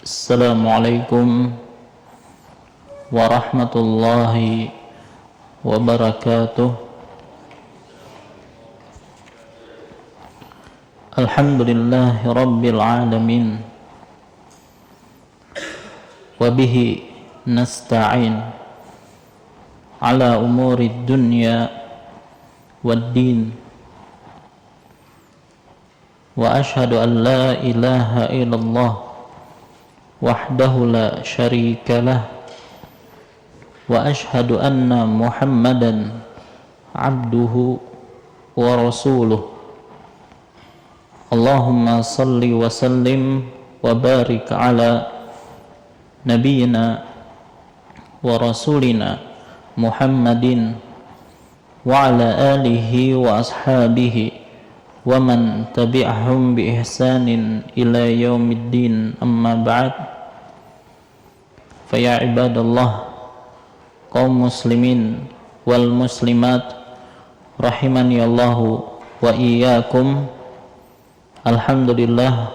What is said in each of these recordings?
Assalamualaikum warahmatullahi wabarakatuh. Alhamdulillahi rabbil alamin. Wabihi nasta'in ala umuri dunya wad din. Wa ashhadu an la ilaha illallah wahdahu la syarika lah. Wa ashhadu anna Muhammadan abduhu wa rasuluh. Allahumma salli wa sallim wa barik ala nabiyyina wa rasulina Muhammadin wa ala alihi wa ashabihi wa man tabi'ahum bi ihsanin ila yaumiddin, amma ba'd. Fa ya ibadallah, kaum muslimin wal muslimat rahimani Allahu wa iyyakum. Alhamdulillah,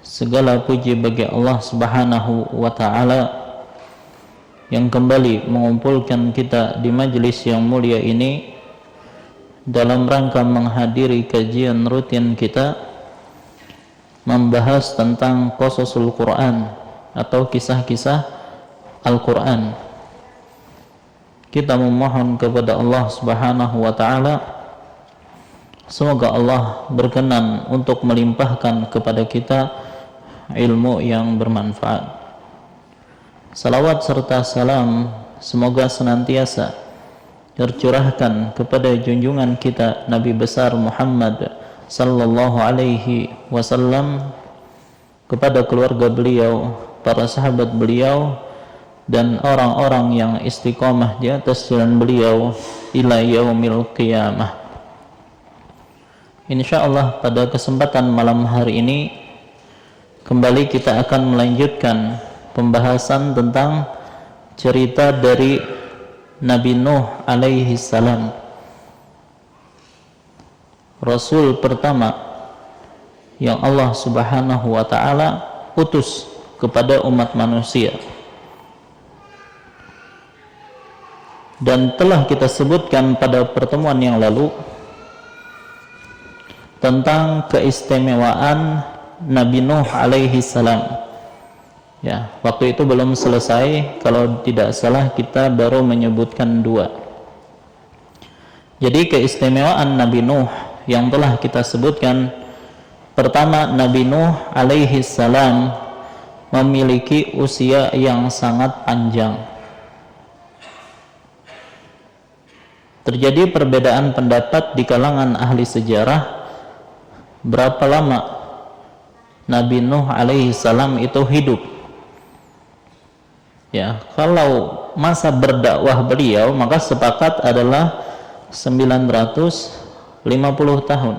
segala puji bagi Allah Subhanahu wa ta'ala yang kembali mengumpulkan kita di majelis yang mulia ini dalam rangka menghadiri kajian rutin kita membahas tentang qasasul Quran atau kisah-kisah Al-Quran. Kita memohon kepada Allah Subhanahu wa ta'ala, semoga Allah berkenan untuk melimpahkan kepada kita ilmu yang bermanfaat. Salawat serta salam semoga senantiasa tercurahkan kepada junjungan kita Nabi besar Muhammad sallallahu alaihi wasallam, kepada keluarga beliau, para sahabat beliau, dan orang-orang yang istiqomah di atas jalan beliau ila yaumil qiyamah. Insyaallah pada kesempatan malam hari ini kembali kita akan melanjutkan pembahasan tentang cerita dari Nabi Nuh alaihi salam, Rasul pertama yang Allah Subhanahu wa ta'ala utus kepada umat manusia. Dan telah kita sebutkan pada pertemuan yang lalu tentang keistimewaan Nabi Nuh alaihi salam. Ya, waktu itu belum selesai, kalau tidak salah kita baru menyebutkan 2. Jadi keistimewaan Nabi Nuh yang telah kita sebutkan, pertama, Nabi Nuh alaihi salam memiliki usia yang sangat panjang. Terjadi perbedaan pendapat di kalangan ahli sejarah berapa lama Nabi Nuh alaihi salam itu hidup. Ya, kalau masa berdakwah beliau maka sepakat adalah 950 tahun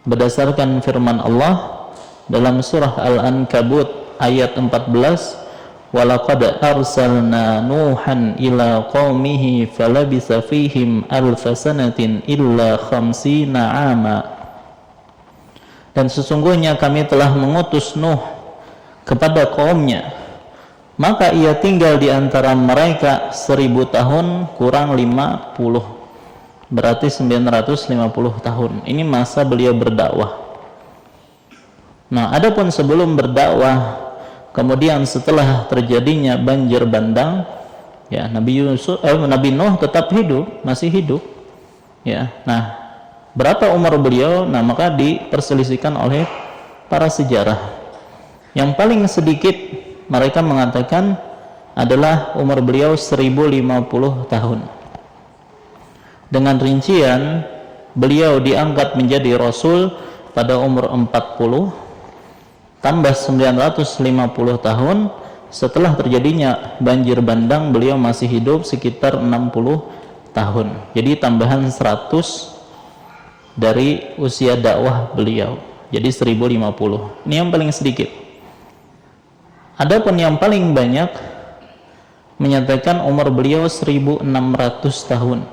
berdasarkan firman Allah dalam surah Al-Ankabut ayat 14, walaqad arsalna nuhan ila qaumihi falabisa fihim alfasanatin illa khamsina ama. Dan sesungguhnya kami telah mengutus Nuh kepada kaumnya, maka ia tinggal di antara mereka 1000 tahun kurang 50, berarti 950 tahun. Ini masa beliau berdakwah. Nah, adapun sebelum berdakwah, kemudian setelah terjadinya banjir bandang, ya, Nabi Nuh tetap hidup, masih hidup. Ya, nah, berapa umur beliau? Nah, maka diperselisihkan oleh para sejarah. Yang paling sedikit mereka mengatakan adalah umur beliau 1050 tahun. Dengan rincian, beliau diangkat menjadi Rasul pada umur 40, tambah 950 tahun. Setelah terjadinya banjir bandang, beliau masih hidup sekitar 60 tahun. Jadi tambahan 100 dari usia dakwah beliau, jadi 1050. Ini yang paling sedikit. Adapun yang paling banyak menyatakan umur beliau 1600 tahun,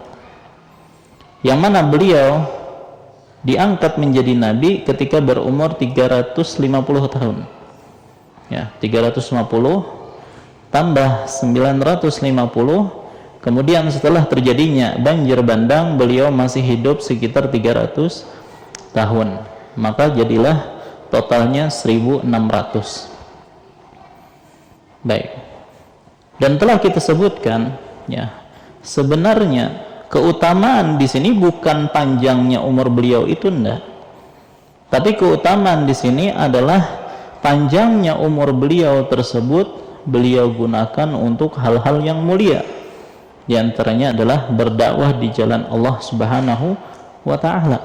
yang mana beliau diangkat menjadi nabi ketika berumur 350 tahun. Ya, 350 tambah 950, kemudian setelah terjadinya banjir bandang beliau masih hidup sekitar 300 tahun, maka jadilah totalnya 1600. Baik. Dan telah kita sebutkan, ya, sebenarnya keutamaan di sini bukan panjangnya umur beliau itu, enggak. Tapi keutamaan di sini adalah panjangnya umur beliau tersebut beliau gunakan untuk hal-hal yang mulia. Di antaranya adalah berdakwah di jalan Allah Subhanahu wa taala.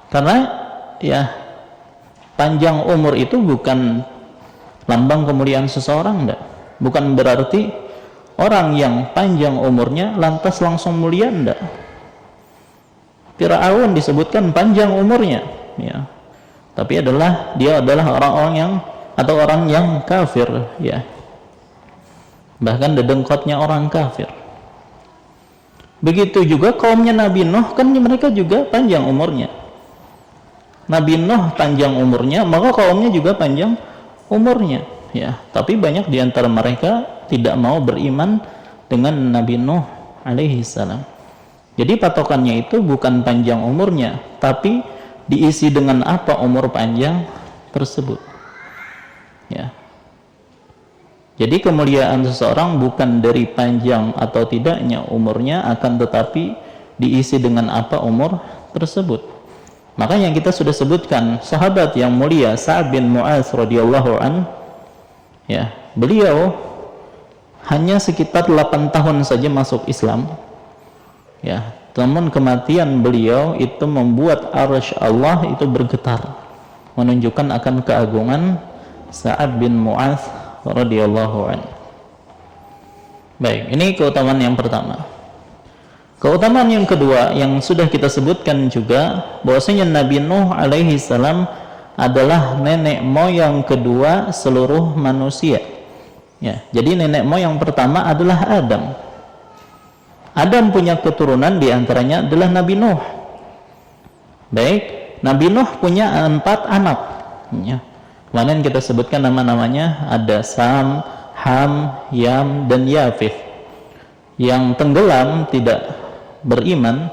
Karena ya, panjang umur itu bukan lambang kemuliaan seseorang, enggak. Bukan berarti orang yang panjang umurnya lantas langsung mulia, enggak. Fir'aun disebutkan panjang umurnya, ya. Tapi dia adalah orang-orang yang atau orang yang kafir, ya. Bahkan dedengkotnya orang kafir. Begitu juga kaumnya Nabi Nuh, kan mereka juga panjang umurnya. Nabi Nuh panjang umurnya, maka kaumnya juga panjang umurnya, ya. Tapi banyak di antara mereka tidak mau beriman dengan Nabi Nuh alaihi salam. Jadi patokannya itu bukan panjang umurnya, tapi diisi dengan apa umur panjang tersebut, ya. Jadi kemuliaan seseorang bukan dari panjang atau tidaknya umurnya, akan tetapi diisi dengan apa umur tersebut. Maka yang kita sudah sebutkan, sahabat yang mulia Sa'ad bin Mu'adz radhiyallahu an, ya, beliau hanya sekitar 8 tahun saja masuk Islam, ya. Namun kematian beliau itu membuat arsy Allah itu bergetar, menunjukkan akan keagungan Sa'ad bin Mu'adz radhiyallahu anhu. Baik, ini keutamaan yang pertama. Keutamaan yang kedua yang sudah kita sebutkan juga, bahwasanya Nabi Nuh alaihi salam adalah nenek moyang kedua seluruh manusia. Ya, jadi nenek moyang pertama adalah Adam. Adam punya keturunan, diantaranya adalah Nabi Nuh. Baik, Nabi Nuh punya 4 anak, ya. Kemarin kita sebutkan nama-namanya, ada Sam, Ham, Yam, dan Yafith. Yang tenggelam tidak beriman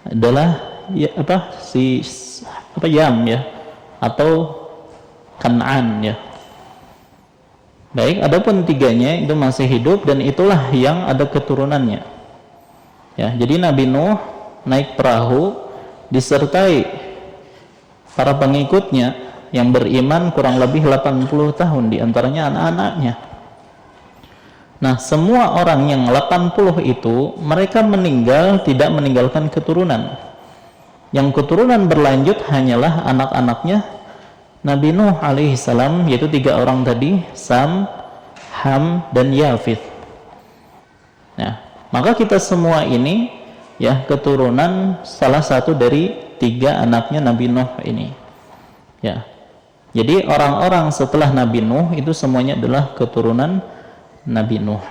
adalah Yam, ya, atau Kan'an, ya. Baik, adapun 3-nya itu masih hidup dan itulah yang ada keturunannya. Ya, jadi Nabi Nuh naik perahu disertai para pengikutnya yang beriman kurang lebih 80 tahun, diantaranya anak-anaknya. Nah, semua orang yang 80 itu mereka meninggal tidak meninggalkan keturunan. Yang keturunan berlanjut hanyalah anak-anaknya Nabi Nuh alaihi salam, yaitu 3 orang tadi, Sam, Ham, dan Yafith. Nah, maka kita semua ini, ya, keturunan salah satu dari 3 anaknya Nabi Nuh ini, ya. Jadi orang-orang setelah Nabi Nuh itu semuanya adalah keturunan Nabi Nuh.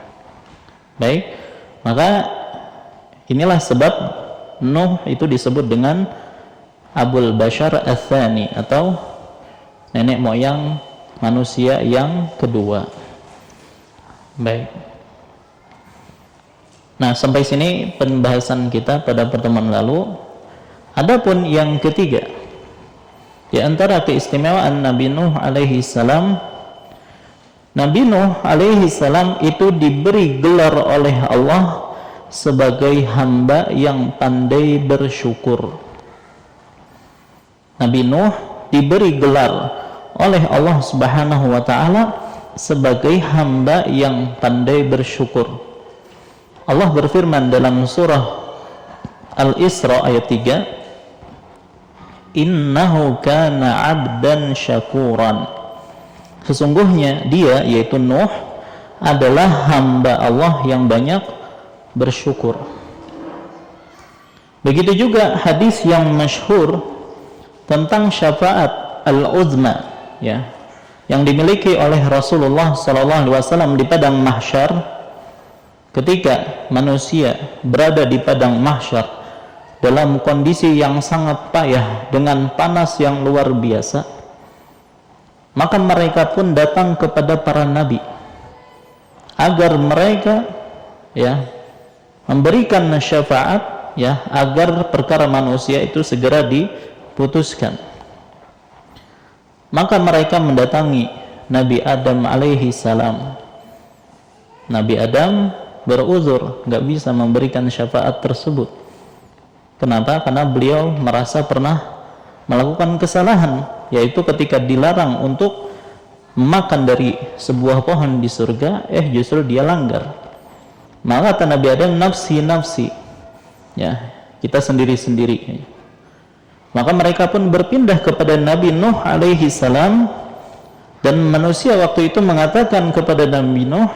Baik, maka inilah sebab Nuh itu disebut dengan Abul Bashar Ats-Tsani, atau nenek moyang manusia yang kedua. Baik. Nah, sampai sini pembahasan kita pada pertemuan lalu. Adapun yang ketiga, di antara keistimewaan Nabi Nuh alaihi salam, Nabi Nuh alaihi salam itu diberi gelar oleh Allah sebagai hamba yang pandai bersyukur. Nabi Nuh diberi gelar oleh Allah Subhanahu wa taala sebagai hamba yang pandai bersyukur. Allah berfirman dalam surah Al-Isra ayat 3, innahu kana 'abdan syakuran. Sesungguhnya dia, yaitu Nuh, adalah hamba Allah yang banyak bersyukur. Begitu juga hadis yang masyhur tentang syafaat al-uzma, ya, yang dimiliki oleh Rasulullah SAW di padang mahsyar. Ketika manusia berada di padang mahsyar dalam kondisi yang sangat payah dengan panas yang luar biasa, maka mereka pun datang kepada para nabi agar mereka memberikan syafaat agar perkara manusia itu segera diputuskan. Maka mereka mendatangi Nabi Adam alaihi salam. Nabi Adam beruzur, nggak bisa memberikan syafaat tersebut. Kenapa? Karena beliau merasa pernah melakukan kesalahan, yaitu ketika dilarang untuk makan dari sebuah pohon di surga, justru dia langgar. Maka kata Nabi Adam, nafsi nafsi, kita sendiri-sendiri. Maka mereka pun berpindah kepada Nabi Nuh alaihi salam, dan manusia waktu itu mengatakan kepada Nabi Nuh,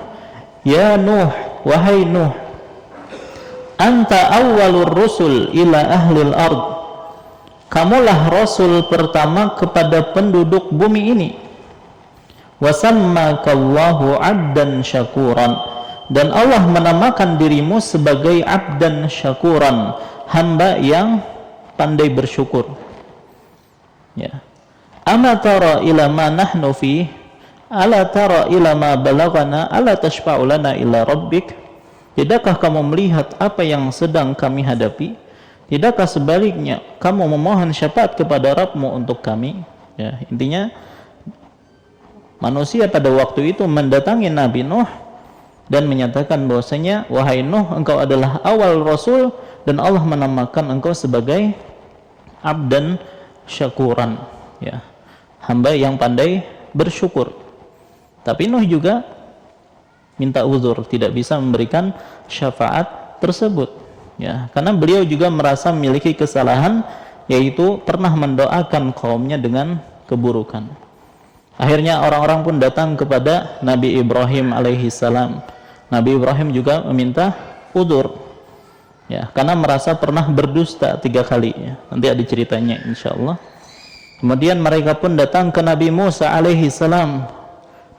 ya Nuh, wahai Nuh, anta awwalur rusul ila ahlil ard, kamulah rasul pertama kepada penduduk bumi ini. Wasammakallahu abdan syakuran, dan Allah menamakan dirimu sebagai abdan syakuran, hamba yang pandai bersyukur. Ama tara ila ma nahnu fi, ala tara ila ma balagana, ala tashfa'u lana ila rabbik. Tidakkah kamu melihat apa yang sedang kami hadapi? Tidakkah sebaliknya kamu memohon syafaat kepada Rabbmu untuk kami? Intinya manusia pada waktu itu mendatangi Nabi Nuh dan menyatakan bahwasanya, wahai Nuh, engkau adalah awal rasul dan Allah menamakan engkau sebagai abdan syakuran, hamba yang pandai bersyukur. Tapi Nuh juga minta uzur, tidak bisa memberikan syafaat tersebut, karena beliau juga merasa memiliki kesalahan, yaitu pernah mendoakan kaumnya dengan keburukan. Akhirnya orang-orang pun datang kepada Nabi Ibrahim alaihi salam. Nabi Ibrahim juga meminta uzur, karena merasa pernah berdusta 3 kali. Nanti ada ceritanya insyaallah. Kemudian mereka pun datang ke Nabi Musa alaihi salam.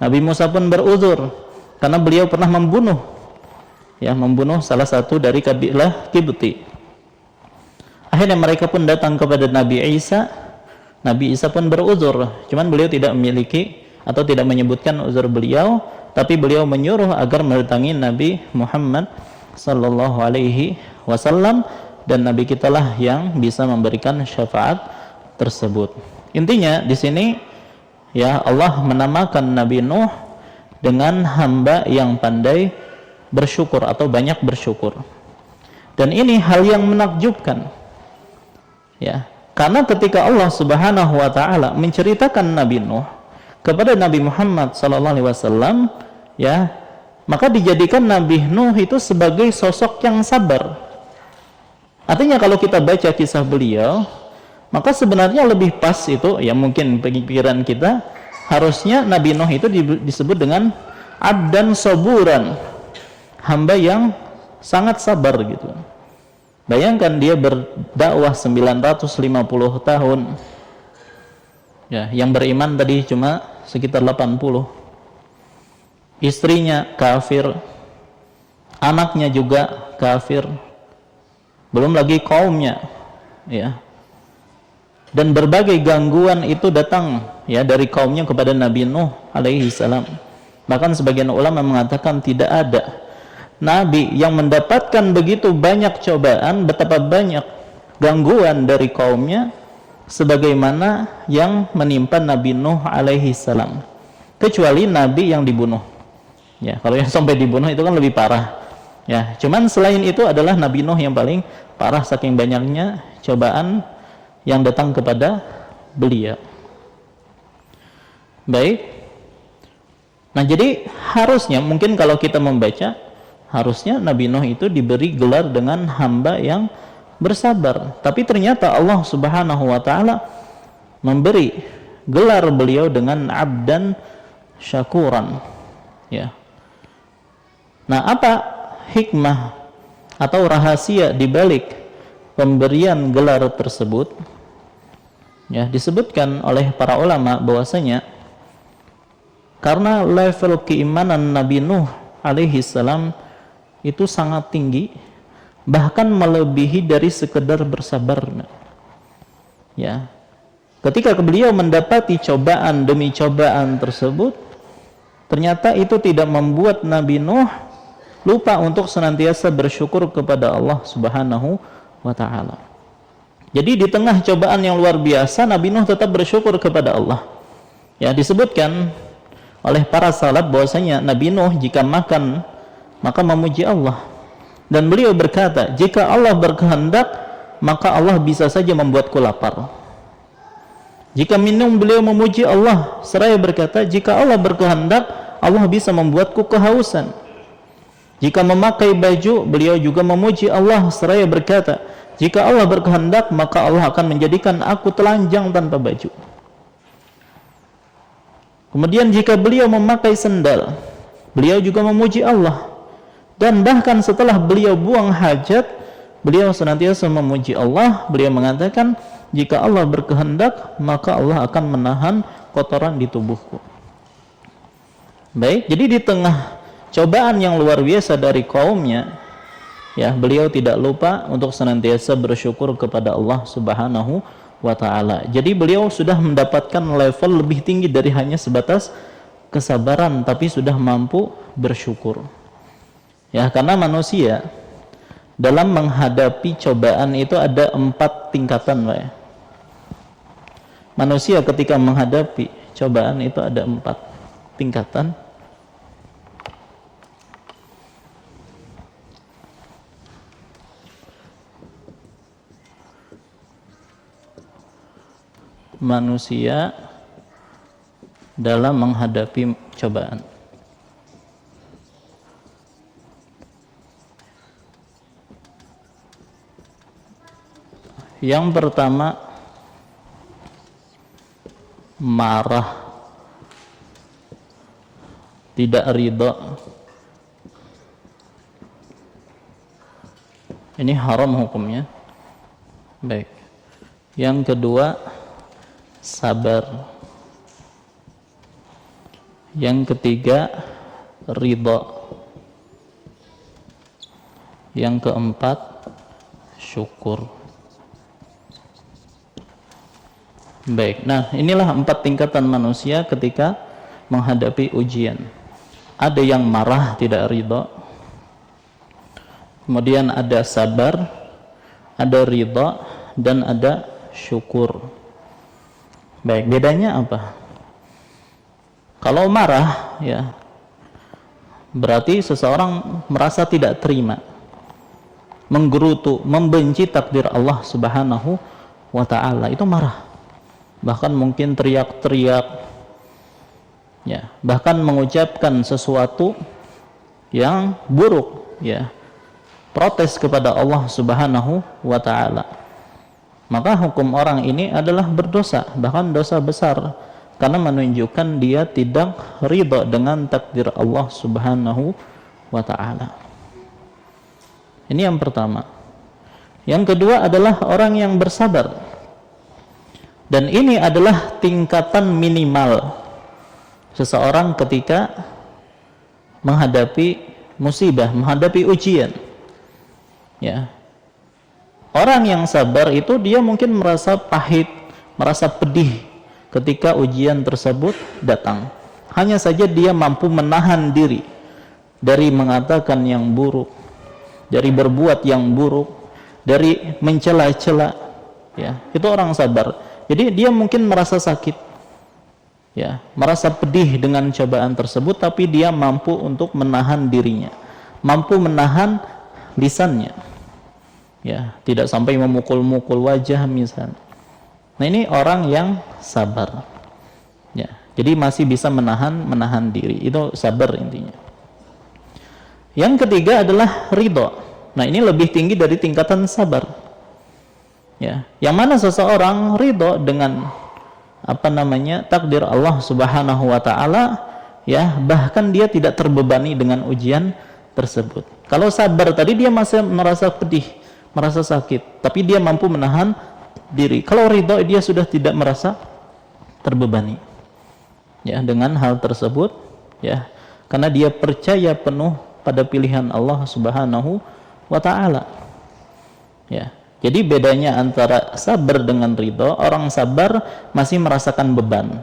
Nabi Musa pun beruzur karena beliau pernah membunuh salah satu dari kabilah Kibti. Akhirnya mereka pun datang kepada Nabi Isa. Nabi Isa pun beruzur, cuman beliau tidak memiliki atau tidak menyebutkan uzur beliau, tapi beliau menyuruh agar mendatangi Nabi Muhammad sallallahu alaihi wasallam, dan Nabi kitalah yang bisa memberikan syafaat tersebut. Intinya di sini Allah menamakan Nabi Nuh dengan hamba yang pandai bersyukur atau banyak bersyukur. Dan ini hal yang menakjubkan. Karena ketika Allah Subhanahu wa taala menceritakan Nabi Nuh kepada Nabi Muhammad sallallahu alaihi wasallam, maka dijadikan Nabi Nuh itu sebagai sosok yang sabar. Artinya kalau kita baca kisah beliau, maka sebenarnya lebih pas itu, mungkin pikiran kita, harusnya Nabi Nuh itu disebut dengan abdan saburan, hamba yang sangat sabar gitu. Bayangkan dia berdakwah 950 tahun. Yang beriman tadi cuma sekitar 80. Istrinya kafir, anaknya juga kafir, belum lagi kaumnya, dan berbagai gangguan itu datang dari kaumnya kepada Nabi Nuh alaihi salam. Bahkan sebagian ulama mengatakan tidak ada nabi yang mendapatkan begitu banyak cobaan, betapa banyak gangguan dari kaumnya sebagaimana yang menimpa Nabi Nuh alaihi salam, kecuali nabi yang dibunuh. Kalau yang sampai dibunuh itu kan lebih parah. Cuman selain itu adalah Nabi Nuh yang paling parah saking banyaknya cobaan yang datang kepada beliau. Baik. Nah, jadi harusnya mungkin kalau kita membaca, harusnya Nabi Nuh itu diberi gelar dengan hamba yang bersabar. Tapi ternyata Allah Subhanahu wa taala memberi gelar beliau dengan abdan syakuran. Nah, apa hikmah atau rahasia di balik pemberian gelar tersebut? Disebutkan oleh para ulama bahwasanya karena level keimanan Nabi Nuh alaihi salam itu sangat tinggi, bahkan melebihi dari sekedar bersabar. Ketika beliau mendapati cobaan demi cobaan tersebut, ternyata itu tidak membuat Nabi Nuh lupa untuk senantiasa bersyukur kepada Allah Subhanahu wa taala. Jadi di tengah cobaan yang luar biasa, Nabi Nuh tetap bersyukur kepada Allah. Ya, disebutkan oleh para salaf bahwasanya Nabi Nuh jika makan maka memuji Allah. Dan beliau berkata, jika Allah berkehendak, maka Allah bisa saja membuatku lapar. Jika minum, beliau memuji Allah seraya berkata, jika Allah berkehendak, Allah bisa membuatku kehausan. Jika memakai baju, beliau juga memuji Allah seraya berkata, jika Allah berkehendak, maka Allah akan menjadikan aku telanjang tanpa baju. Kemudian jika beliau memakai sendal, beliau juga memuji Allah. Dan bahkan setelah beliau buang hajat, beliau senantiasa memuji Allah. Beliau mengatakan, jika Allah berkehendak, maka Allah akan menahan kotoran di tubuhku. Baik, jadi di tengah cobaan yang luar biasa dari kaumnya, ya, beliau tidak lupa untuk senantiasa bersyukur kepada Allah Subhanahu wa taala. Jadi beliau sudah mendapatkan level lebih tinggi dari hanya sebatas kesabaran, tapi sudah mampu bersyukur. Ya, karena manusia dalam menghadapi cobaan itu ada 4 tingkatan, Pak ya. Manusia ketika menghadapi cobaan itu ada 4 tingkatan. Manusia dalam menghadapi cobaan. Yang pertama, marah, tidak ridha. Ini haram hukumnya. Baik. Yang kedua, sabar. Yang ketiga, ridha. Yang keempat, syukur. Baik, nah inilah 4 tingkatan manusia ketika menghadapi ujian. Ada yang marah, tidak ridha. Kemudian ada sabar, ada ridha, dan ada syukur. Baik, bedanya apa? Kalau marah, ya, berarti seseorang merasa tidak terima, menggerutu, membenci takdir Allah Subhanahu wa taala, itu marah. Bahkan mungkin teriak-teriak, ya, bahkan mengucapkan sesuatu yang buruk, ya, protes kepada Allah Subhanahu wa taala. Maka hukum orang ini adalah berdosa, bahkan dosa besar, karena menunjukkan dia tidak ridha dengan takdir Allah Subhanahu wa taala. Ini yang pertama. Yang kedua adalah orang yang bersabar. Dan ini adalah tingkatan minimal seseorang ketika menghadapi musibah, menghadapi ujian. Ya. Orang yang sabar itu dia mungkin merasa pahit, merasa pedih ketika ujian tersebut datang. Hanya saja dia mampu menahan diri dari mengatakan yang buruk, dari berbuat yang buruk, dari mencela-cela. Ya, itu orang sabar. Jadi dia mungkin merasa sakit, ya, merasa pedih dengan cobaan tersebut, tapi dia mampu untuk menahan dirinya, mampu menahan lisannya, ya, tidak sampai memukul-mukul wajah misalnya. Nah, ini orang yang sabar, ya, jadi masih bisa menahan diri, itu sabar intinya. Yang ketiga adalah ridha. Nah, ini lebih tinggi dari tingkatan sabar. Ya, yang mana seseorang ridho dengan takdir Allah Subhanahu wa taala, ya, bahkan dia tidak terbebani dengan ujian tersebut. Kalau sabar tadi dia masih merasa pedih, merasa sakit, tapi dia mampu menahan diri. Kalau ridho dia sudah tidak merasa terbebani, ya, dengan hal tersebut, ya, karena dia percaya penuh pada pilihan Allah Subhanahu wa taala. Ya. Jadi bedanya antara sabar dengan ridho, orang sabar masih merasakan beban.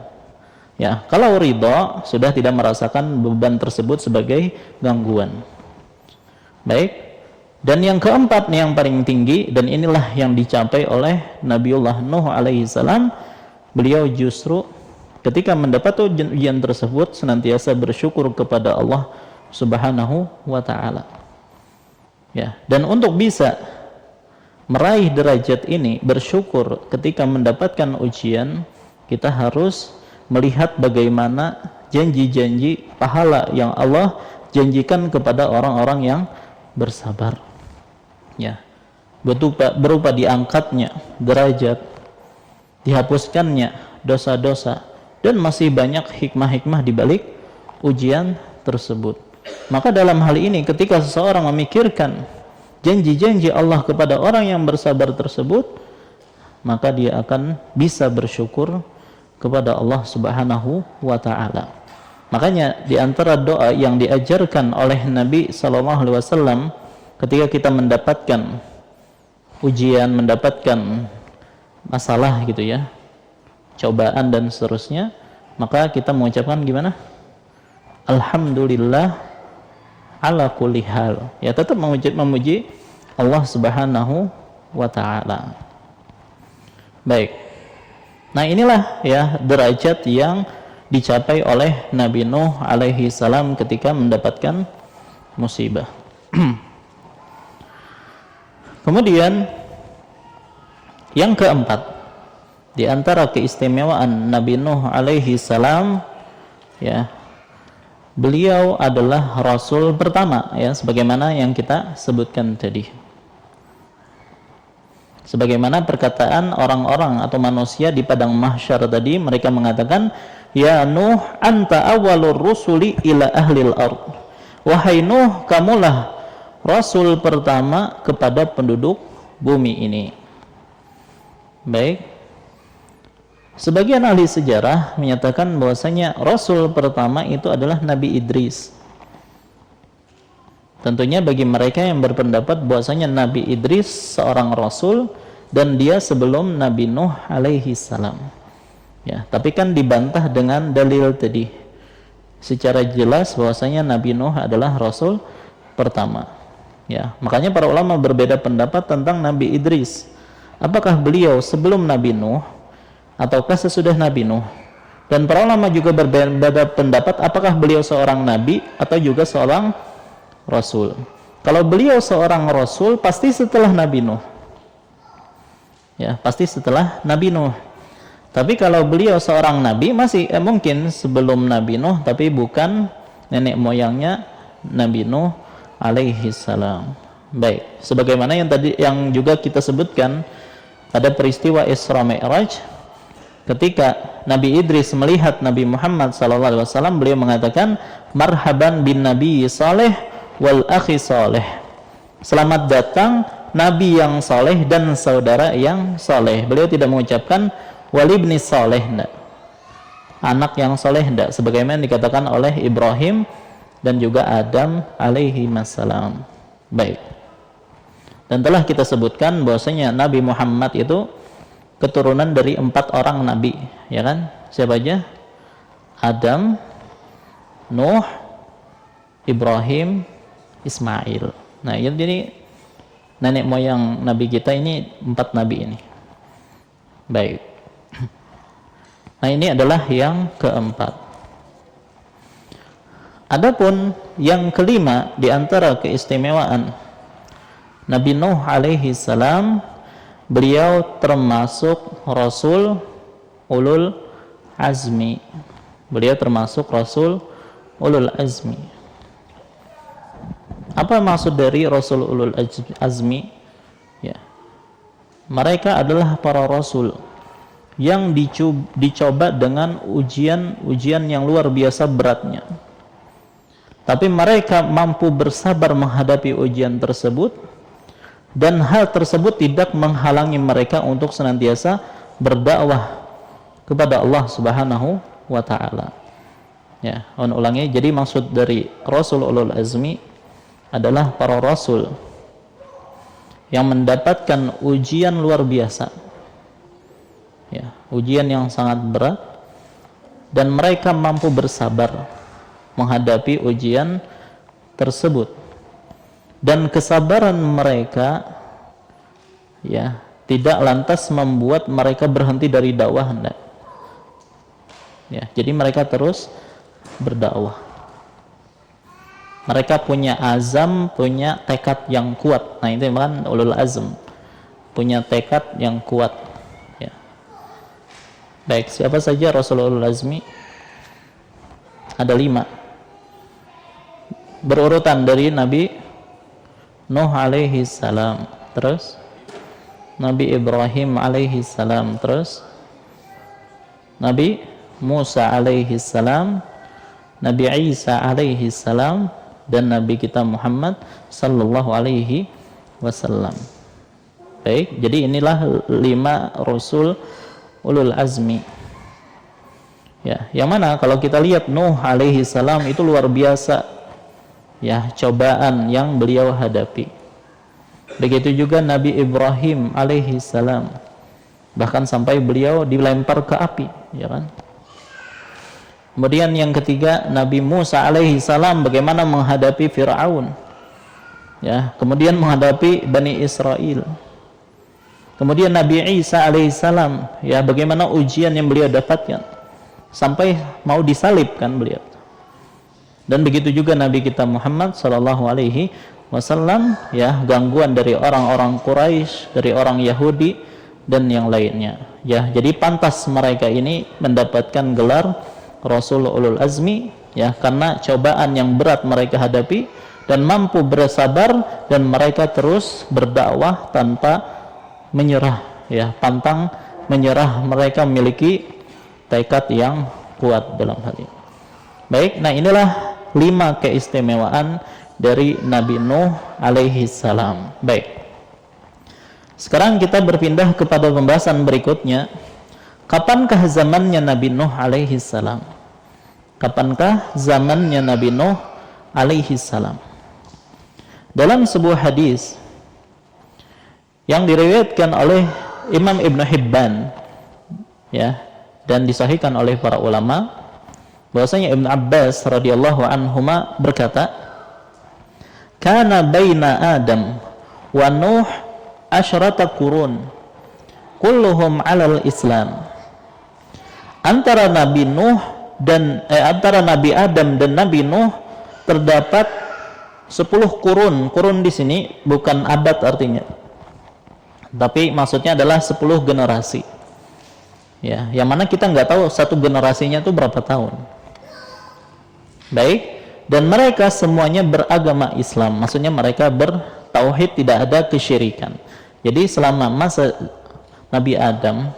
Ya, kalau ridho sudah tidak merasakan beban tersebut sebagai gangguan. Baik. Dan yang keempat nih yang paling tinggi, dan inilah yang dicapai oleh Nabiullah Nuh alaihi salam, beliau justru ketika mendapat ujian tersebut senantiasa bersyukur kepada Allah Subhanahu wa taala. Ya, dan untuk bisa meraih derajat ini, bersyukur ketika mendapatkan ujian, kita harus melihat bagaimana janji-janji pahala yang Allah janjikan kepada orang-orang yang bersabar. Ya, berupa diangkatnya derajat, dihapuskannya dosa-dosa, dan masih banyak hikmah-hikmah di balik ujian tersebut. Maka dalam hal ini ketika seseorang memikirkan janji-janji Allah kepada orang yang bersabar tersebut, maka dia akan bisa bersyukur kepada Allah Subhanahu wa taala. Makanya di antara doa yang diajarkan oleh Nabi SAW ketika kita mendapatkan ujian, mendapatkan masalah gitu ya, cobaan dan seterusnya, maka kita mengucapkan gimana? Alhamdulillah ala kulli hal. Ya, tetap memuji Allah Subhanahu wa taala. Baik. Nah, inilah ya derajat yang dicapai oleh Nabi Nuh alaihi salam ketika mendapatkan musibah. Kemudian yang keempat, di antara keistimewaan Nabi Nuh alaihi salam, ya, beliau adalah rasul pertama, ya, sebagaimana yang kita sebutkan tadi. Sebagaimana perkataan orang-orang atau manusia di padang mahsyar tadi, mereka mengatakan, ya Nuh, anta awwalur rusuli ila ahlil ard. Wahai Nuh, kamulah rasul pertama kepada penduduk bumi ini. Baik. Sebagian ahli sejarah menyatakan bahwasanya rasul pertama itu adalah Nabi Idris. Tentunya bagi mereka yang berpendapat bahwasanya Nabi Idris seorang rasul dan dia sebelum Nabi Nuh alaihi salam. Ya, tapi kan dibantah dengan dalil tadi. Secara jelas bahwasanya Nabi Nuh adalah rasul pertama. Ya, makanya para ulama berbeda pendapat tentang Nabi Idris. Apakah beliau sebelum Nabi Nuh ataukah sesudah Nabi Nuh? Dan para ulama juga berbeda pendapat apakah beliau seorang nabi atau juga seorang rasul. Kalau beliau seorang rasul pasti setelah Nabi Nuh. Ya, pasti setelah Nabi Nuh. Tapi kalau beliau seorang nabi masih mungkin sebelum Nabi Nuh, tapi bukan nenek moyangnya Nabi Nuh alaihi salam. Baik, sebagaimana yang tadi yang juga kita sebutkan pada peristiwa Isra Mi'raj, ketika Nabi Idris melihat Nabi Muhammad SAW, beliau mengatakan, marhaban bin Nabi saleh wal akhi saleh. Selamat datang Nabi yang saleh dan saudara yang saleh. Beliau tidak mengucapkan walibni saleh, anak yang saleh, tidak, sebagaimana dikatakan oleh Ibrahim dan juga Adam alaihi wassalam. Baik. Dan telah kita sebutkan bahwasanya Nabi Muhammad itu keturunan dari 4 orang nabi, ya kan? Siapa aja? Adam, Nuh, Ibrahim, Ismail. Nah, jadi nenek moyang nabi kita ini 4 nabi ini. Baik. Nah, ini adalah yang keempat. Adapun yang kelima di antara keistimewaan Nabi Nuh alaihi salam, beliau termasuk rasul ulul azmi. Beliau termasuk rasul ulul azmi. Apa maksud dari rasul ulul azmi? Ya. Mereka adalah para rasul yang dicoba dengan ujian yang luar biasa beratnya. Tapi mereka mampu bersabar menghadapi ujian tersebut, dan hal tersebut tidak menghalangi mereka untuk senantiasa berdakwah kepada Allah Subhanahu wa taala. Ya, ulangi. Jadi maksud dari rasul ulul azmi adalah para rasul yang mendapatkan ujian luar biasa, ya, ujian yang sangat berat, dan mereka mampu bersabar menghadapi ujian tersebut, dan kesabaran mereka, ya, tidak lantas membuat mereka berhenti dari dakwah, enggak. Ya, jadi mereka terus berdakwah. Mereka punya azam, punya tekad yang kuat. Nah, itu kan ulul azm, punya tekad yang kuat. Ya. Baik, siapa saja Rasul ulul azmi? Ada 5. Berurutan dari Nabi Nuh alaihi salam, terus Nabi Ibrahim alaihi salam, terus Nabi Musa alaihi salam, Nabi Isa alaihi salam, dan Nabi kita Muhammad sallallahu alaihi wasallam. Baik, jadi inilah 5 Rasul ulul azmi. Ya, yang mana kalau kita lihat Nuh alaihi salam itu luar biasa, ya, cobaan yang beliau hadapi. Begitu juga Nabi Ibrahim alaihi salam, bahkan sampai beliau dilempar ke api, ya kan. Kemudian yang ketiga Nabi Musa alaihi salam bagaimana menghadapi Fir'aun, ya, kemudian menghadapi Bani Israel. Kemudian Nabi Isa alaihi salam, ya, bagaimana ujian yang beliau dapatkan sampai mau disalibkan beliau. Dan begitu juga Nabi kita Muhammad sallallahu alaihi wasallam, ya, gangguan dari orang-orang Quraisy, dari orang Yahudi dan yang lainnya. Ya, jadi pantas mereka ini mendapatkan gelar Rasul ulul azmi, ya, karena cobaan yang berat mereka hadapi dan mampu bersabar, dan mereka terus berdakwah tanpa menyerah, ya, pantang menyerah. Mereka memiliki tekad yang kuat dalam hal ini. Baik, nah inilah 5 keistimewaan dari Nabi Nuh alaihi salam. Baik, sekarang kita berpindah kepada pembahasan berikutnya. Kapankah zamannya Nabi Nuh alaihi salam? Kapankah zamannya Nabi Nuh alaihi salam? Dalam sebuah hadis yang diriwayatkan oleh Imam Ibn Hibban, ya, dan disahihkan oleh para ulama, bahwasanya Ibn Abbas radhiyallahu anhuma berkata, "Kana baina Adam wa Nuh asyrata qurun, kulluhum 'alal Islam." Antara Nabi Nuh dan antara Nabi Adam dan Nabi Nuh terdapat 10 kurun. Kurun di sini bukan abad artinya, tapi maksudnya adalah 10 generasi. Ya, yang mana kita nggak tahu satu generasinya itu berapa tahun. Baik, dan mereka semuanya beragama Islam. Maksudnya mereka bertauhid, tidak ada kesyirikan. Jadi selama masa Nabi Adam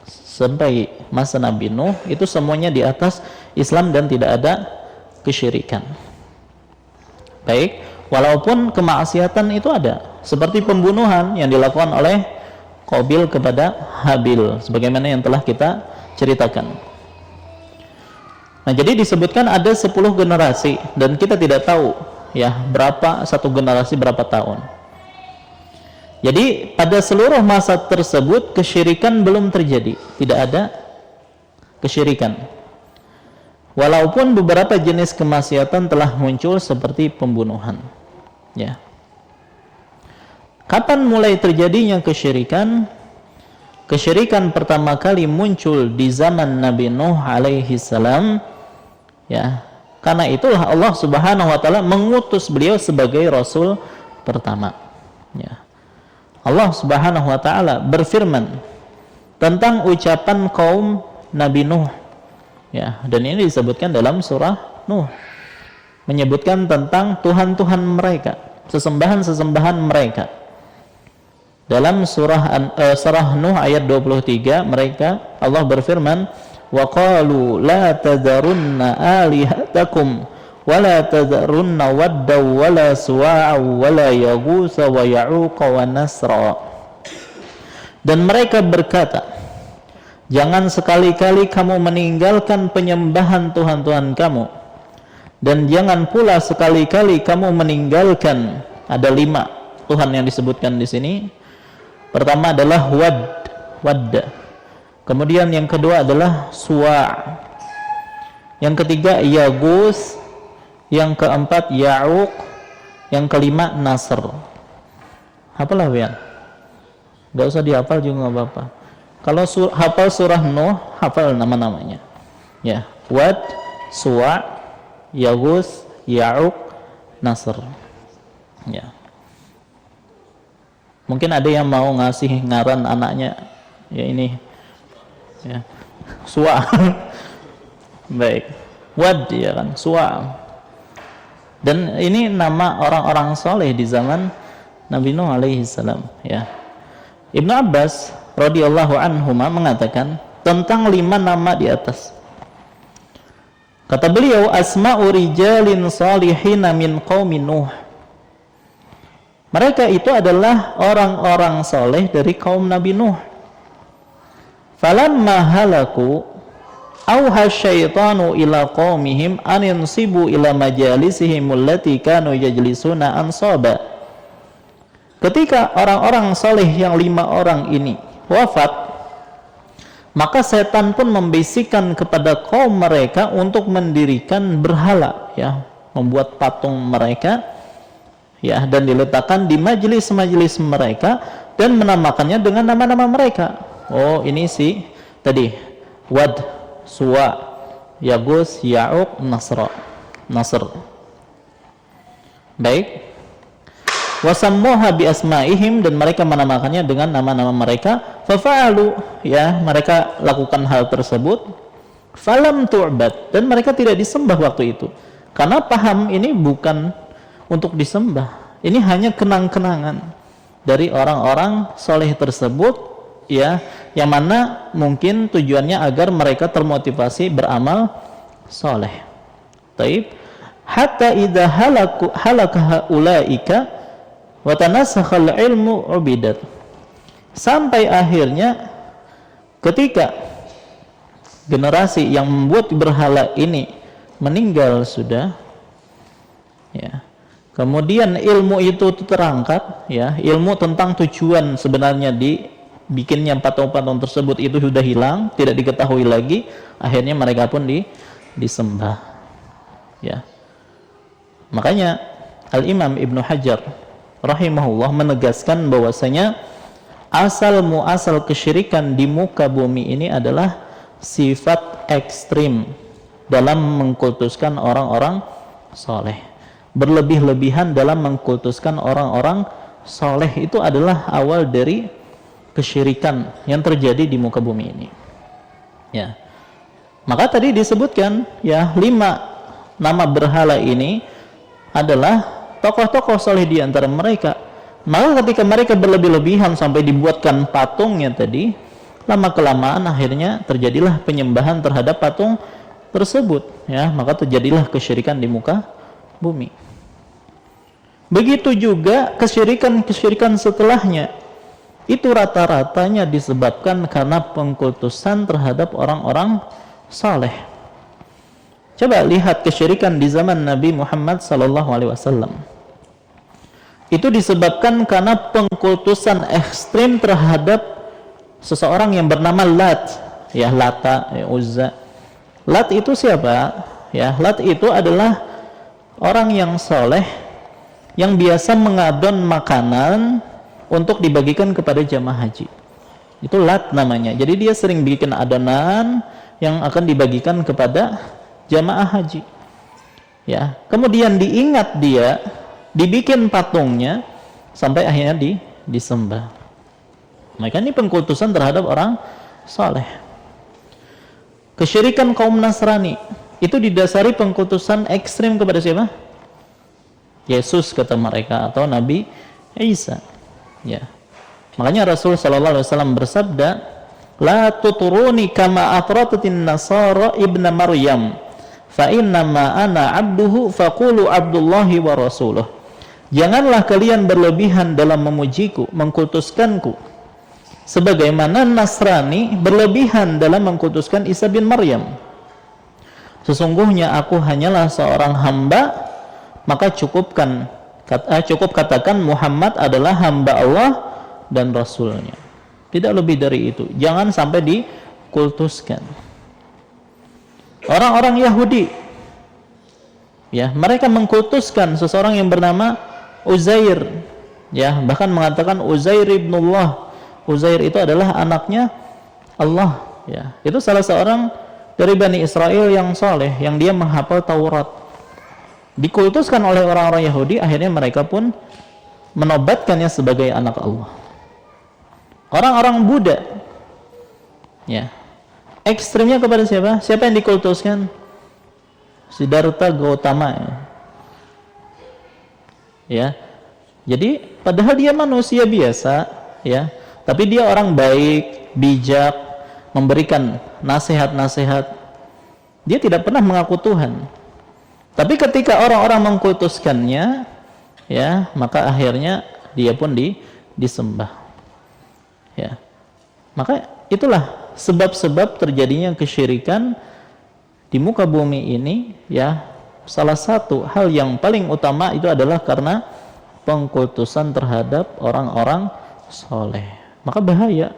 sampai masa Nabi Nuh itu semuanya di atas Islam dan tidak ada kesyirikan. Baik, walaupun kemaksiatan itu ada, seperti pembunuhan yang dilakukan oleh Qabil kepada Habil, sebagaimana yang telah kita ceritakan. Nah, jadi disebutkan ada 10 generasi dan kita tidak tahu, ya, berapa satu generasi berapa tahun. Jadi pada seluruh masa tersebut kesyirikan belum terjadi, tidak ada kesyirikan. Walaupun beberapa jenis kemaksiatan telah muncul seperti pembunuhan. Ya. Kapan mulai terjadinya kesyirikan? Kesyirikan pertama kali muncul di zaman Nabi Nuh alaihi salam. Ya. Karena itulah Allah Subhanahu wa taala mengutus beliau sebagai rasul pertama. Ya. Allah Subhanahu wa taala berfirman tentang ucapan kaum Nabi Nuh, ya, dan ini disebutkan dalam surah Nuh, menyebutkan tentang Tuhan-Tuhan mereka, sesembahan-sesembahan mereka. Dalam surah Nuh ayat 23, mereka, Allah berfirman, wa qalu la tadharunna alihatakum wa la tadharunna wadda wa la suwa'a wa la yaghutsa wa ya'uqa wa nasra. Dan mereka berkata, jangan sekali-kali kamu meninggalkan penyembahan Tuhan-Tuhan kamu, dan jangan pula sekali-kali kamu meninggalkan, ada 5, Tuhan yang disebutkan di sini. Pertama adalah Wad. Kemudian yang kedua adalah Suwa'. Yang ketiga Yaghus. Yang keempat Ya'uq. Yang kelima Nasr. Hafalah ya? Gak usah dihafal juga gak apa-apa. Kalau hafal surah Nuh, hafal nama-namanya. Ya, Wad, Suwa', Yaghus, Ya'uq, Nasr. Ya. Mungkin ada yang mau ngasih ngaran anaknya. Ya ini. Ya. Suwa'. Baik. Wad ya kan, Suwa'. Dan ini nama orang-orang soleh di zaman Nabi Nuh alaihi salam, ya. Ibnu Abbas radhiyallahu anhuma mengatakan tentang 5 nama di atas. Kata beliau, asma'u rijalin salihina min qaumi Nuh. Mereka itu adalah orang-orang soleh dari kaum Nabi Nuh. Falamma halaku auha syaitanu ila qaumihim an yansibu ila majalisihim allati kanu yajlisuna ansaba. Ketika orang-orang soleh yang 5 orang ini wafat, maka setan pun membisikkan kepada kaum mereka untuk mendirikan berhala, ya, membuat patung mereka, ya, dan diletakkan di majelis-majelis mereka dan menamakannya dengan nama-nama mereka. Oh, ini sih tadi Wad, Suwa', Yaghus, Ya'uq, Nasr. Baik. Wasammuha bi asma'ihim, dan mereka menamakannya dengan nama-nama mereka. Fafa'alu, ya, mereka lakukan hal tersebut. Falam tu'bad, dan mereka tidak disembah waktu itu. Karena paham ini bukan untuk disembah. Ini hanya kenang-kenangan dari orang-orang soleh tersebut, ya, yang mana mungkin tujuannya agar mereka termotivasi beramal soleh. Taib. Hatta idza halaka ulaika wa tanasakhal ilmu ubidat. Sampai akhirnya ketika generasi yang membuat berhala ini meninggal sudah, ya, kemudian ilmu itu terangkat, ya, ilmu tentang tujuan sebenarnya dibikinnya patung-patung tersebut itu sudah hilang, tidak diketahui lagi. Akhirnya mereka pun disembah, ya. Makanya Al-Imam Ibnu Hajar rahimahullah menegaskan bahwasanya asal muasal kesyirikan di muka bumi ini adalah sifat ekstrim dalam mengkultuskan orang-orang soleh. Berlebih-lebihan dalam mengkultuskan orang-orang soleh itu adalah awal dari kesyirikan yang terjadi di muka bumi ini, ya. Maka tadi disebutkan, ya, 5 nama berhala ini adalah tokoh-tokoh soleh di antara mereka. Maka ketika mereka berlebih-lebihan sampai dibuatkan patungnya tadi, lama-kelamaan akhirnya terjadilah penyembahan terhadap patung tersebut, ya. Maka terjadilah kesyirikan di muka bumi. Begitu juga kesyirikan setelahnya. Itu rata-ratanya disebabkan karena pengkultusan terhadap orang-orang saleh. Coba lihat kesyirikan di zaman Nabi Muhammad SAW. Itu disebabkan karena pengkultusan ekstrim terhadap seseorang yang bernama Lat, ya, Lata, ya, Uzza. Lat itu siapa? Ya, Lat itu adalah orang yang soleh yang biasa mengadon makanan untuk dibagikan kepada jamaah haji. Itu Lat namanya. Jadi dia sering bikin adonan yang akan dibagikan kepada jamaah haji, ya. Kemudian diingat dia, dibikin patungnya sampai akhirnya disembah. Maka ini pengkultusan terhadap orang saleh. Kesyirikan kaum Nasrani itu didasari pengkultusan ekstrim kepada siapa? Yesus kata mereka, atau Nabi Isa, ya. Makanya Rasul sallallahu alaihi wasallam bersabda, la tuturuni kama atratatin nasara ibna Maryam fa innama ana abduhu faqulu abdullahi wa rasuluh. Janganlah kalian berlebihan dalam memujiku, mengkultuskanku, sebagaimana Nasrani berlebihan dalam mengkultuskan Isa bin Maryam. Sesungguhnya aku hanyalah seorang hamba, maka cukupkan Cukup katakan Muhammad adalah hamba Allah dan Rasulnya. Tidak lebih dari itu. Jangan sampai dikultuskan. Orang-orang Yahudi, ya, mereka mengkultuskan seseorang yang bernama Uzair, ya, bahkan mengatakan Uzair ibnullah. Uzair itu adalah anaknya Allah, ya. Itu salah seorang dari Bani Israel yang soleh, yang dia menghafal Taurat. Dikultuskan oleh orang-orang Yahudi, akhirnya mereka pun menobatkannya sebagai anak Allah. Orang-orang Buddha, ya, ekstrimnya kepada siapa? Siapa yang dikultuskan? Siddhartha Gautama, ya. Jadi padahal dia manusia biasa, ya, tapi dia orang baik, bijak, memberikan nasihat-nasihat. Dia tidak pernah mengaku Tuhan. Tapi ketika orang-orang mengkultuskannya, ya, maka akhirnya dia pun disembah. Ya. Maka itulah sebab-sebab terjadinya kesyirikan di muka bumi ini, ya. Salah satu hal yang paling utama itu adalah karena pengkultusan terhadap orang-orang soleh. Maka bahaya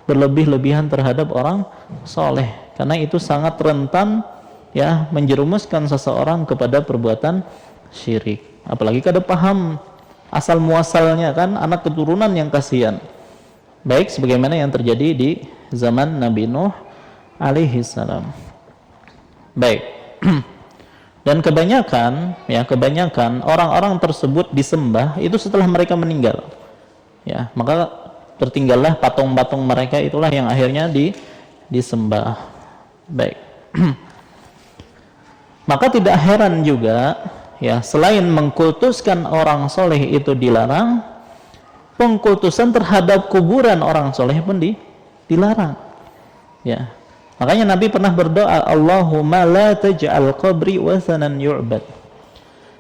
berlebih-lebihan terhadap orang soleh, karena itu sangat rentan, ya, menjerumuskan seseorang kepada perbuatan syirik. Apalagi kada paham asal muasalnya, kan, anak keturunan yang kasihan. Baik sebagaimana yang terjadi di zaman Nabi Nuh alaihi salam. Baik. Dan kebanyakan orang-orang tersebut disembah itu setelah mereka meninggal. Ya, maka tertinggallah patung-patung mereka, itulah yang akhirnya disembah. Baik. Maka tidak heran juga, ya, selain mengkultuskan orang soleh itu dilarang, pengkultusan terhadap kuburan orang soleh pun dilarang. Ya. Makanya Nabi pernah berdoa, Allahumma la taj'al qabri wasanan yu'bad.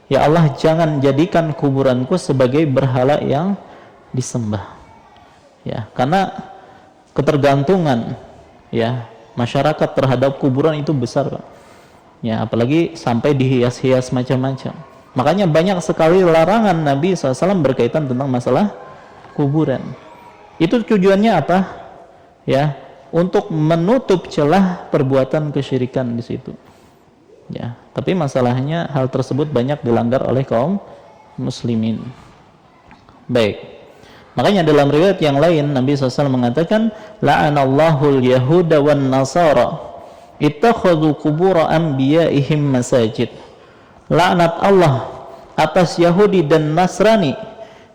Ya Allah, jangan jadikan kuburanku sebagai berhala yang disembah. Ya, karena ketergantungan, ya, masyarakat terhadap kuburan itu besar, Pak. Ya, apalagi sampai dihias-hias macam-macam. Makanya banyak sekali larangan Nabi SAW berkaitan tentang masalah kuburan. Itu tujuannya apa? Ya, untuk menutup celah perbuatan kesyirikan di situ. Ya, tapi masalahnya hal tersebut banyak dilanggar oleh kaum muslimin. Baik. Makanya dalam riwayat yang lain Nabi SAW mengatakan, la'anallahu al-yahuda wan nasara ittakhadhu qubur anbiya'ihim masajid. Laknat Allah atas Yahudi dan Nasrani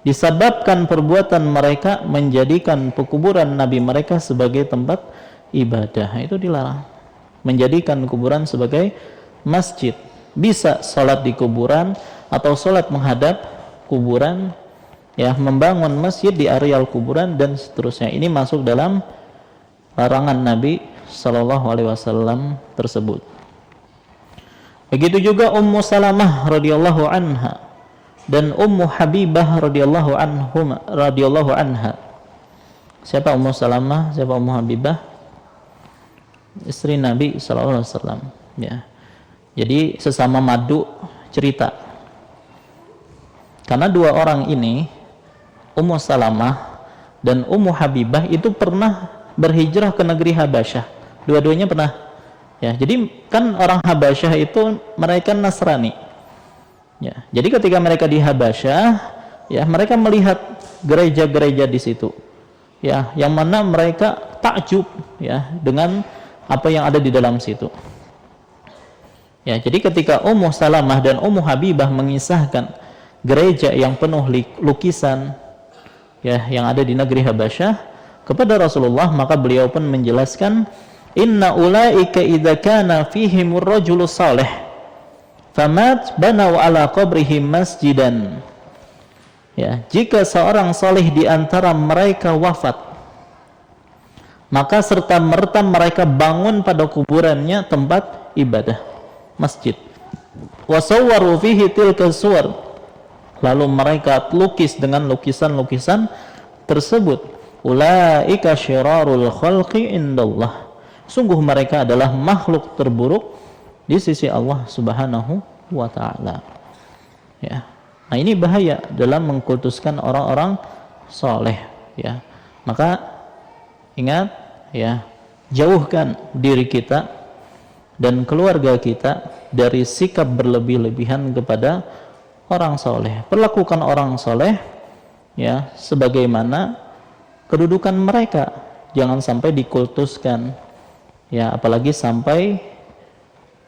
disebabkan perbuatan mereka menjadikan pekuburan nabi mereka sebagai tempat ibadah. Itu dilarang. Menjadikan kuburan sebagai masjid. Bisa sholat di kuburan atau sholat menghadap kuburan, ya, membangun masjid di areal kuburan dan seterusnya. Ini masuk dalam larangan Nabi Sallallahu Alaihi Wasallam tersebut. Begitu juga Ummu Salamah radhiyallahu anha dan Ummu Habibah radhiyallahu anha. Siapa Ummu Salamah, siapa Ummu Habibah? Istri Nabi sallallahu alaihi wasallam, ya. Jadi sesama madu cerita. Karena dua orang ini, Ummu Salamah dan Ummu Habibah, itu pernah berhijrah ke negeri Habasyah. Dua-duanya pernah. Ya, jadi kan orang Habasyah itu mereka Nasrani. Ya, jadi ketika mereka di Habasyah, ya, mereka melihat gereja-gereja di situ, ya, yang mana mereka takjub, ya, dengan apa yang ada di dalam situ. Ya, jadi ketika Ummu Salamah dan Ummu Habibah mengisahkan gereja yang penuh lukisan, ya, yang ada di negeri Habasyah kepada Rasulullah, maka beliau pun menjelaskan, inna ulaika idza kana fihimur rajulus salih famat banau ala qabrihim masjidan. Ya, jika seorang saleh di antara mereka wafat, maka serta merta mereka bangun pada kuburannya tempat ibadah, masjid. Wa sawwaru fihi tilka suwar, lalu mereka lukis dengan lukisan-lukisan tersebut. Ulaika syirarul khalqi indallah, sungguh mereka adalah makhluk terburuk di sisi Allah Subhanahu wa ta'ala. Ya. Nah, ini bahaya dalam mengkultuskan orang-orang soleh, ya. Maka ingat, ya, jauhkan diri kita dan keluarga kita dari sikap berlebih-lebihan kepada orang soleh. Perlakukan orang soleh, ya, sebagaimana kedudukan mereka, jangan sampai dikultuskan, ya, apalagi sampai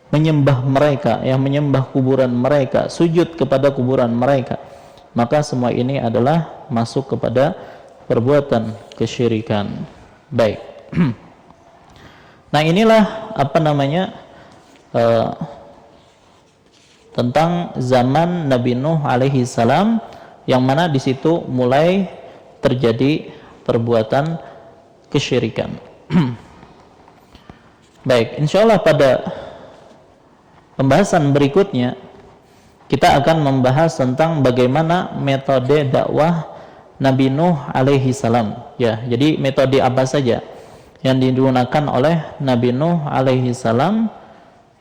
menyembah mereka, ya, menyembah kuburan mereka, sujud kepada kuburan mereka. Maka semua ini adalah masuk kepada perbuatan kesyirikan. Baik. Nah, inilah apa namanya tentang zaman Nabi Nuh alaihi salam, yang mana di situ mulai terjadi perbuatan kesyirikan. Baik, insyaallah pada pembahasan berikutnya kita akan membahas tentang bagaimana metode dakwah Nabi Nuh alaihi salam, ya. Jadi metode apa saja yang digunakan oleh Nabi Nuh alaihi salam,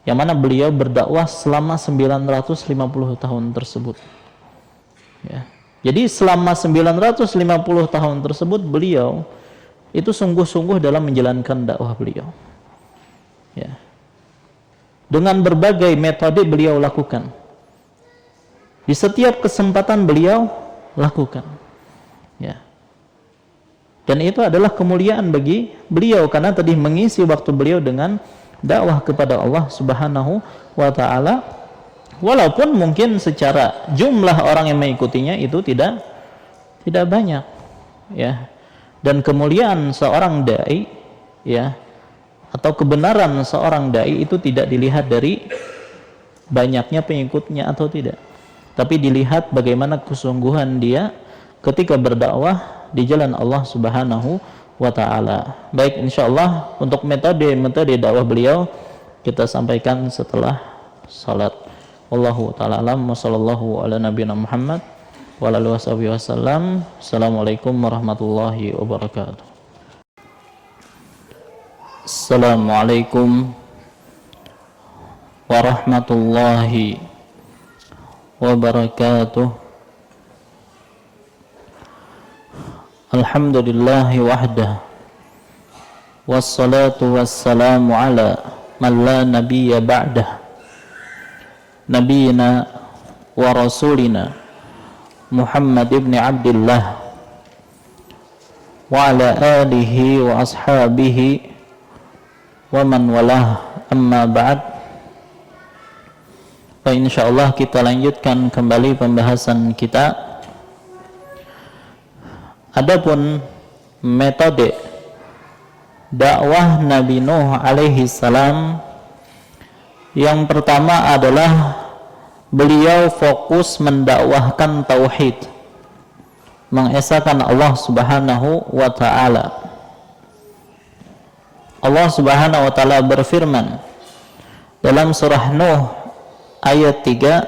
yang mana beliau berdakwah selama 950 tahun tersebut, ya. Jadi selama 950 tahun tersebut beliau itu sungguh-sungguh dalam menjalankan dakwah beliau, ya. Dengan berbagai metode beliau lakukan. Di setiap kesempatan beliau lakukan, ya. Dan itu adalah kemuliaan bagi beliau, karena tadi mengisi waktu beliau dengan dakwah kepada Allah Subhanahu wa taala. Walaupun mungkin secara jumlah orang yang mengikutinya itu tidak banyak, ya. Dan kemuliaan seorang dai, ya, atau kebenaran seorang dai itu tidak dilihat dari banyaknya pengikutnya atau tidak, tapi dilihat bagaimana kesungguhan dia ketika berdakwah di jalan Allah Subhanahu wa taala. Baik, insyaallah untuk metode dakwah beliau kita sampaikan setelah salat. Wallahu ta'ala alam, wa sallallahu ala nabiyina Muhammad wa ala alihi wasallam. Assalamualaikum warahmatullahi wabarakatuh. Assalamualaikum warahmatullahi wabarakatuh. Alhamdulillahi wahdah, wassalatu wassalamu ala man la nabiyya ba'dah, nabiyina wa rasulina Muhammad ibn Abdullah wa ala alihi wa ashabihi wa man walah, amma ba'd. Insyaallah kita lanjutkan kembali pembahasan kita. Adapun metode dakwah Nabi Nuh alaihi salam, yang pertama adalah beliau fokus mendakwahkan tauhid, mengesahkan Allah Subhanahu wa taala. Allah Subhanahu wa taala berfirman dalam surah Nuh ayat 3,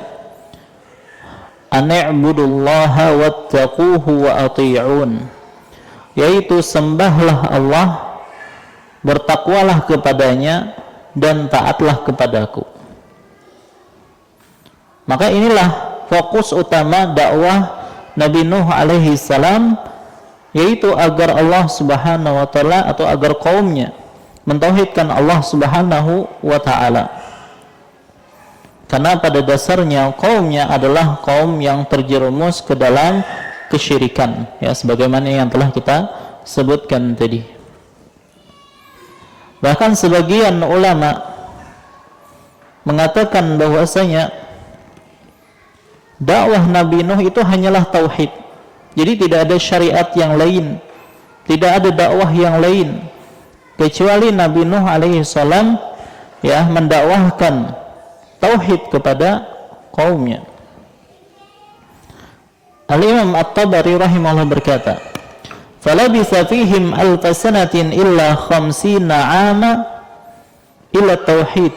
"Ani'budullaha wattaquhu wa ati'un", yaitu sembahlah Allah, bertakwalah kepadanya, dan taatlah kepadaku. Maka inilah fokus utama dakwah Nabi Nuh alaihi salam, yaitu agar Allah Subhanahu wa taala atau agar kaumnya mentauhidkan Allah Subhanahu wa taala. Karena pada dasarnya kaumnya adalah kaum yang terjerumus ke dalam kesyirikan, ya, sebagaimana yang telah kita sebutkan tadi. Bahkan sebagian ulama mengatakan bahwasanya dakwah Nabi Nuh itu hanyalah tauhid. Jadi tidak ada syariat yang lain, tidak ada dakwah yang lain kecuali Nabi Nuh alaihi salam, ya, mendakwahkan tauhid kepada kaumnya. Al-Imam At-Tabari rahimahullah berkata, "Falabitha fihim alfa sanatin illa khamsina 'ama ila tauhid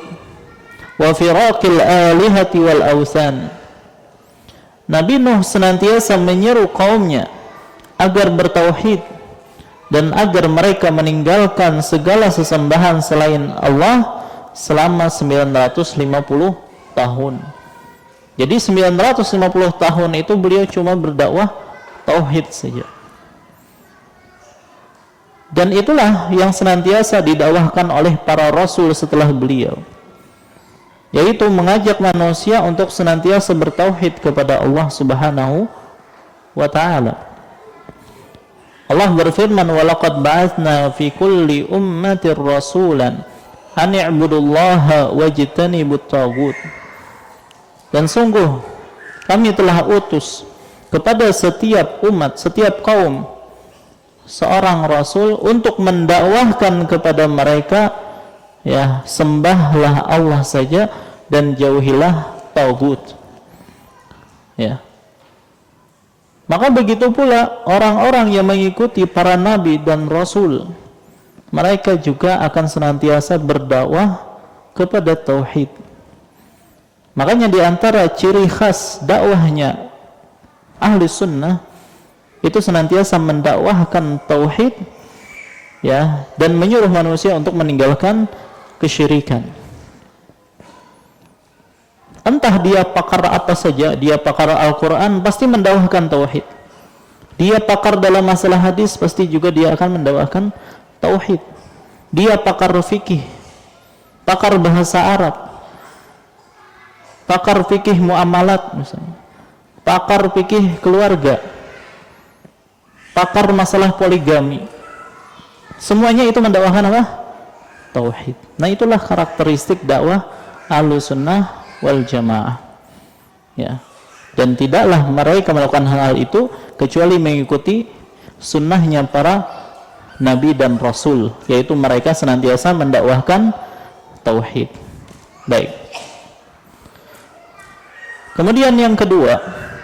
wa firaqil alihati wal awsan." Nabi Nuh senantiasa menyeru kaumnya agar bertauhid dan agar mereka meninggalkan segala sesembahan selain Allah selama 950 tahun. Jadi 950 tahun itu beliau cuma berdakwah tauhid saja. Dan itulah yang senantiasa didakwahkan oleh para rasul setelah beliau, yaitu mengajak manusia untuk senantiasa bertauhid kepada Allah Subhanahu wa ta'ala. Allah berfirman, "Walaqad ba'atsna fi kulli ummatin rasulan an i'budullaha wajtanibut taghut." Dan sungguh kami telah utus kepada setiap umat, setiap kaum, seorang rasul untuk mendakwahkan kepada mereka, ya, sembahlah Allah saja dan jauhilah taghut. Ya. Maka begitu pula orang-orang yang mengikuti para nabi dan rasul, mereka juga akan senantiasa berdakwah kepada tauhid. Makanya di antara ciri khas dakwahnya ahli sunnah itu senantiasa mendakwahkan tauhid, ya, dan menyuruh manusia untuk meninggalkan kesyirikan. Entah dia pakar apa saja, dia pakar Al-Quran, pasti mendakwahkan tauhid. Dia pakar dalam masalah hadis, pasti juga dia akan mendakwahkan tauhid. Dia pakar fikih, pakar bahasa Arab, pakar fikih muamalat misalnya, pakar fikih keluarga, pakar masalah poligami, semuanya itu mendakwahkan apa? Tauhid. Nah, itulah karakteristik dakwah Ahlussunnah wal Jamaah. Ya. Dan tidaklah mereka melakukan hal itu kecuali mengikuti sunnahnya para nabi dan rasul, yaitu mereka senantiasa mendakwahkan tauhid. Baik. Kemudian yang kedua,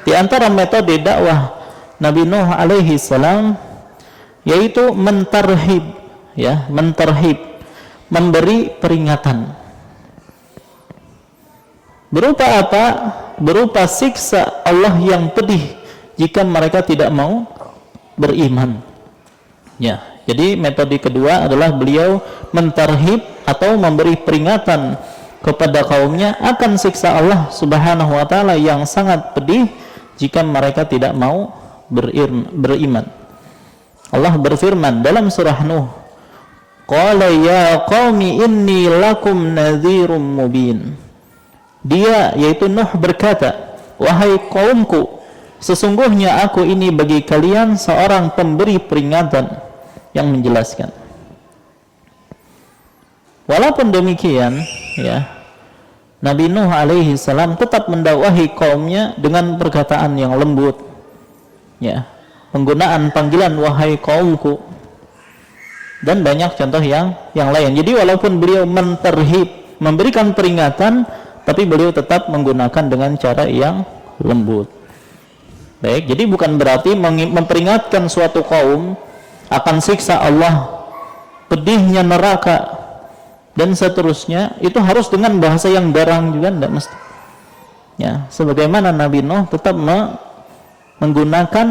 di antara metode dakwah Nabi Nuh alaihi salam yaitu mentarhib, ya, mentarhib, memberi peringatan. Berupa apa? Berupa siksa Allah yang pedih jika mereka tidak mau beriman. Ya, jadi metode kedua adalah beliau mentarhib atau memberi peringatan kepada kaumnya akan siksa Allah Subhanahu wa ta'ala yang sangat pedih jika mereka tidak mau beriman. Allah berfirman dalam surah Nuh, "Qala ya qaumi inni lakum nadhirum mubin." Dia, yaitu Nuh, berkata, "Wahai kaumku, sesungguhnya aku ini bagi kalian seorang pemberi peringatan yang menjelaskan." Walaupun demikian, ya, Nabi Nuh alaihi salam tetap mendakwahi kaumnya dengan perkataan yang lembut, ya, penggunaan panggilan wahai kaumku, dan banyak contoh yang lain. Jadi walaupun beliau menterhib, memberikan peringatan, tapi beliau tetap menggunakan dengan cara yang lembut. Baik, jadi bukan berarti memperingatkan suatu kaum akan siksa Allah, pedihnya neraka, dan seterusnya, itu harus dengan bahasa yang garang juga, tidak mesti. Ya, sebagaimana Nabi Nuh tetap menggunakan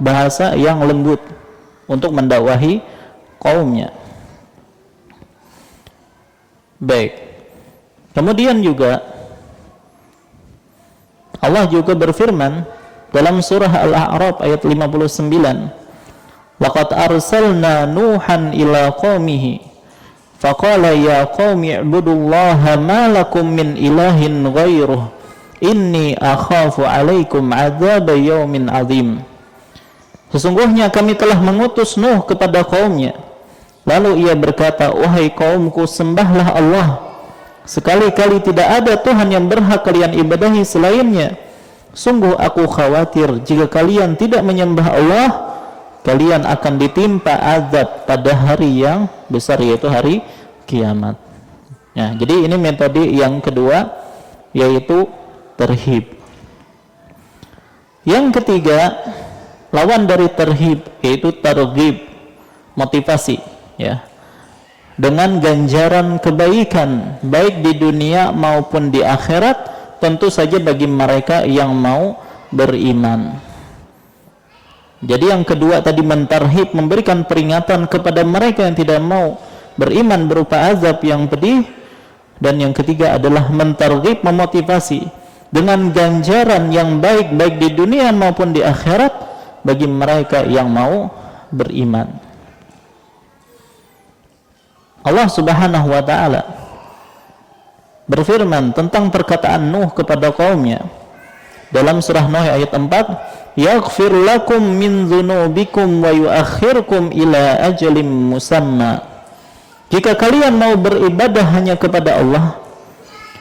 bahasa yang lembut untuk mendakwahi kaumnya. Baik. Kemudian juga Allah juga berfirman dalam surah Al-A'raf ayat 59, "Laqad arsalna Nuhan ila qaumihi faqala ya qaumi ibudullaha ma lakum min ilahin ghairuh inni akhafu alaikum adzab yaumin azim." Sesungguhnya kami telah mengutus Nuh kepada kaumnya, lalu ia berkata, "Wahai kaumku, sembahlah Allah, sekali-kali tidak ada Tuhan yang berhak kalian ibadahi selainnya. Sungguh aku khawatir jika kalian tidak menyembah Allah, kalian akan ditimpa azab pada hari yang besar, yaitu hari kiamat." Ya, jadi ini metode yang kedua, yaitu terhib. Yang ketiga, lawan dari terhib, yaitu targhib, motivasi, ya, dengan ganjaran kebaikan baik di dunia maupun di akhirat, tentu saja bagi mereka yang mau beriman. Jadi yang kedua tadi mentarhib, memberikan peringatan kepada mereka yang tidak mau beriman berupa azab yang pedih, dan yang ketiga adalah mentarghib, memotivasi dengan ganjaran yang baik di dunia maupun di akhirat bagi mereka yang mau beriman. Allah Subhanahu wa taala berfirman tentang perkataan Nuh kepada kaumnya dalam surah Nuh ayat 4, yaghfir lakum min dzunubikum wa yuakhirkum ila ajalin musamma. Jika kalian mau beribadah hanya kepada Allah,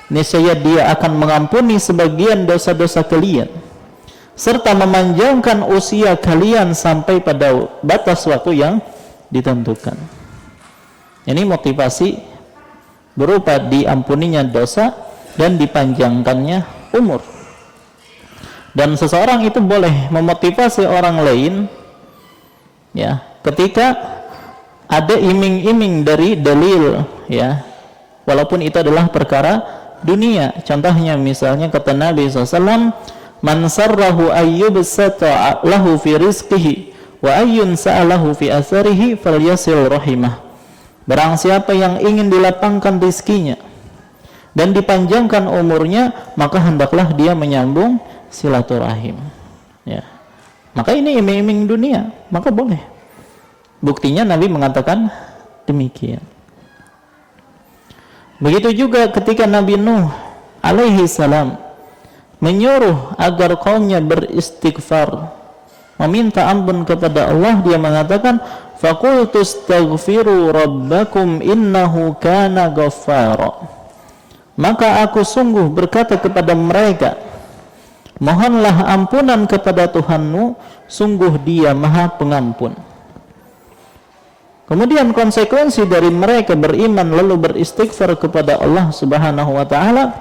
niscaya Dia akan mengampuni sebagian dosa-dosa kalian serta memanjangkan usia kalian sampai pada batas waktu yang ditentukan. Ini motivasi berupa diampuninya dosa dan dipanjangkannya umur. Dan seseorang itu boleh memotivasi orang lain ya ketika ada iming-iming dari dalil ya, walaupun itu adalah perkara dunia. Contohnya misalnya kata Nabi SAW, man sarrahu ayyubsata lahu fi rizqihi wa ayyun sa'alahu fi asarihi falyasil rahimah. Barang siapa yang ingin dilapangkan rizkinya dan dipanjangkan umurnya, maka hendaklah dia menyambung silaturahim ya. Maka ini iming-iming dunia, maka boleh. Buktinya Nabi mengatakan demikian. Begitu juga ketika Nabi Nuh alaihi salam menyuruh agar kaumnya beristighfar, meminta ampun kepada Allah, dia mengatakan faqultu astaghfiru rabbakum innahu kana ghaffara. Maka aku sungguh berkata kepada mereka, mohonlah ampunan kepada Tuhanmu, sungguh Dia Maha Pengampun. Kemudian konsekuensi dari mereka beriman lalu beristighfar kepada Allah Subhanahu wa taala,